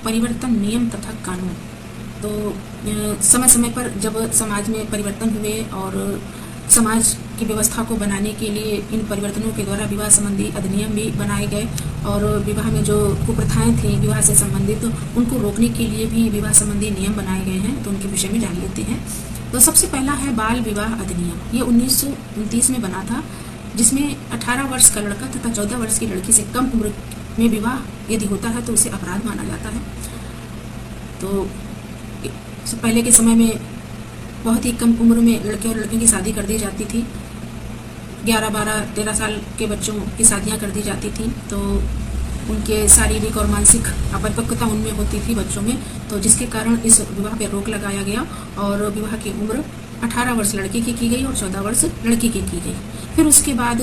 परिवर्तन नियम तथा कानून। तो समय समय पर जब समाज में परिवर्तन हुए और समाज की व्यवस्था को बनाने के लिए इन परिवर्तनों के द्वारा विवाह संबंधी अधिनियम भी बनाए गए और विवाह में जो कुप्रथाएं थी विवाह से संबंधित उनको रोकने के लिए भी विवाह संबंधी नियम बनाए गए हैं। तो उनके विषय में जान लेते हैं। तो सबसे पहला है बाल विवाह अधिनियम। ये 1929 में बना था, जिसमें 18 वर्ष का लड़का तथा 14 वर्ष की लड़की से कम उम्र में विवाह यदि होता है तो उसे अपराध माना जाता है। तो पहले के समय में बहुत ही कम उम्र में लड़के और लड़कियों की शादी कर दी जाती थी। 11, 12, 13 साल के बच्चों की शादियां कर दी जाती थी। तो उनके शारीरिक और मानसिक अपरिपक्वता उनमें होती थी बच्चों में, तो जिसके कारण इस विवाह पर रोक लगाया गया और विवाह की उम्र 18 वर्ष लड़के की गई और 14 वर्ष लड़की की गई। फिर उसके बाद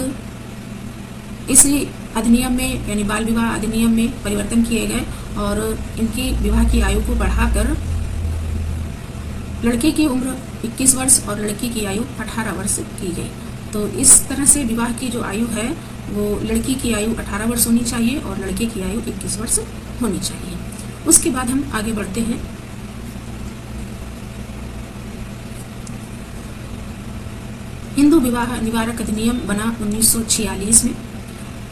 इसी अधिनियम में यानी बाल विवाह अधिनियम में परिवर्तन किए गए और इनकी विवाह की आयु को बढ़ाकर लड़के की उम्र 21 वर्ष और लड़की की आयु 18 वर्ष की गई। तो इस तरह से विवाह की जो आयु है वो लड़की की आयु 18 वर्ष होनी चाहिए और लड़के की आयु 21 वर्ष होनी चाहिए। उसके बाद हम आगे बढ़ते हैं। हिंदू विवाह निवारक अधिनियम बना 1946 में,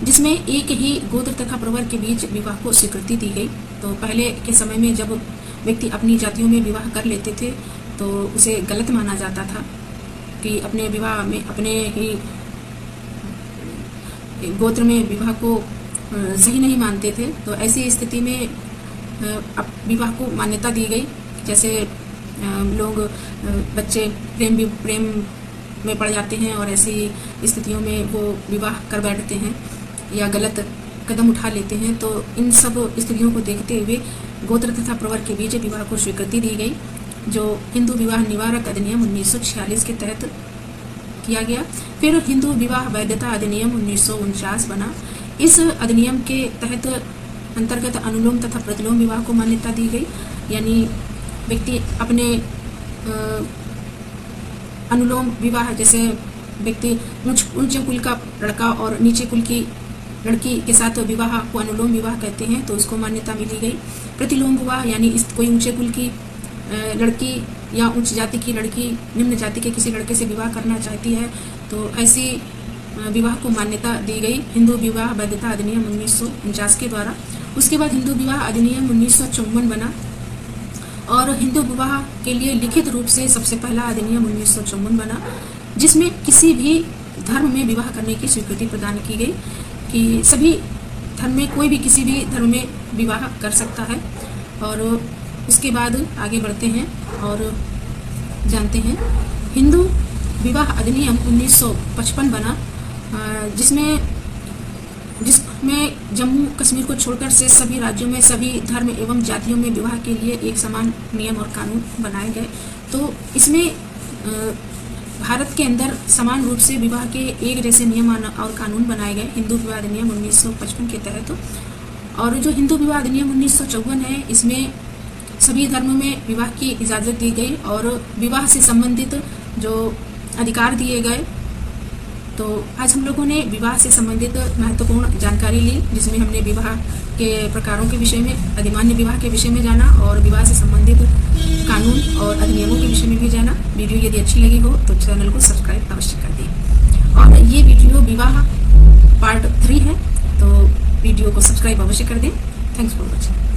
जिसमें एक ही गोत्र तथा प्रवर के बीच विवाह को स्वीकृति दी गई। तो पहले के समय में जब व्यक्ति अपनी जातियों में विवाह कर लेते थे तो उसे गलत माना जाता था कि अपने विवाह में अपने ही गोत्र में विवाह को सही नहीं मानते थे। तो ऐसी स्थिति में अब विवाह को मान्यता दी गई। जैसे लोग बच्चे प्रेम में पड़ जाते हैं और ऐसी स्थितियों में वो विवाह कर बैठते हैं या गलत कदम उठा लेते हैं। तो इन सब स्थितियों को देखते हुए गोत्र तथा प्रवर के बीच विवाह को स्वीकृति दी गई, जो हिंदू विवाह निवारक अधिनियम 1946 के तहत किया गया। फिर हिंदू विवाह वैधता अधिनियम 1949 बना। इस अधिनियम के तहत अंतर्गत अनुलोम तथा प्रतिलोम विवाह को मान्यता दी गई, यानी व्यक्ति अपने अनुलोम विवाह, जैसे व्यक्ति ऊंचे कुल का लड़का और नीचे कुल की लड़की के साथ विवाह को अनुलोम विवाह कहते हैं, तो उसको मान्यता मिली गई। प्रतिलोम विवाह यानी कोई ऊंचे कुल की लड़की या उच्च जाति की लड़की निम्न जाति के किसी लड़के से विवाह करना चाहती है तो ऐसी विवाह को मान्यता दी गई हिंदू विवाह वैधता अधिनियम 1949 के द्वारा। उसके बाद हिंदू विवाह अधिनियम 1954 बना और हिंदू विवाह के लिए लिखित रूप से सबसे पहला अधिनियम 1954 बना, जिसमें किसी भी धर्म में विवाह करने की स्वीकृति प्रदान की गई कि सभी धर्म में कोई भी किसी भी धर्म में विवाह कर सकता है। और उसके बाद आगे बढ़ते हैं और जानते हैं हिंदू विवाह अधिनियम 1955 बना, जिसमें जम्मू कश्मीर को छोड़कर से सभी राज्यों में सभी धर्म एवं जातियों में विवाह के लिए एक समान नियम और कानून बनाए गए। तो इसमें भारत के अंदर समान रूप से विवाह के एक जैसे नियम और कानून बनाए गए हिंदू विवाह अधिनियम 1955 के तहत। और जो हिंदू विवाह अधिनियम 1954 है, इसमें सभी धर्मों में विवाह की इजाज़त दी गई और विवाह से संबंधित जो अधिकार दिए गए। तो आज हम लोगों ने विवाह से संबंधित महत्वपूर्ण जानकारी ली, जिसमें हमने विवाह के प्रकारों के विषय में, अधिमान्य विवाह के विषय में जाना और विवाह से संबंधित कानून और अधिनियमों के विषय में भी जाना। वीडियो यदि अच्छी लगी हो तो चैनल को सब्सक्राइब अवश्य कर दें। और ये वीडियो विवाह पार्ट 3 है, तो वीडियो को सब्सक्राइब अवश्य कर दें। Thanks for watching.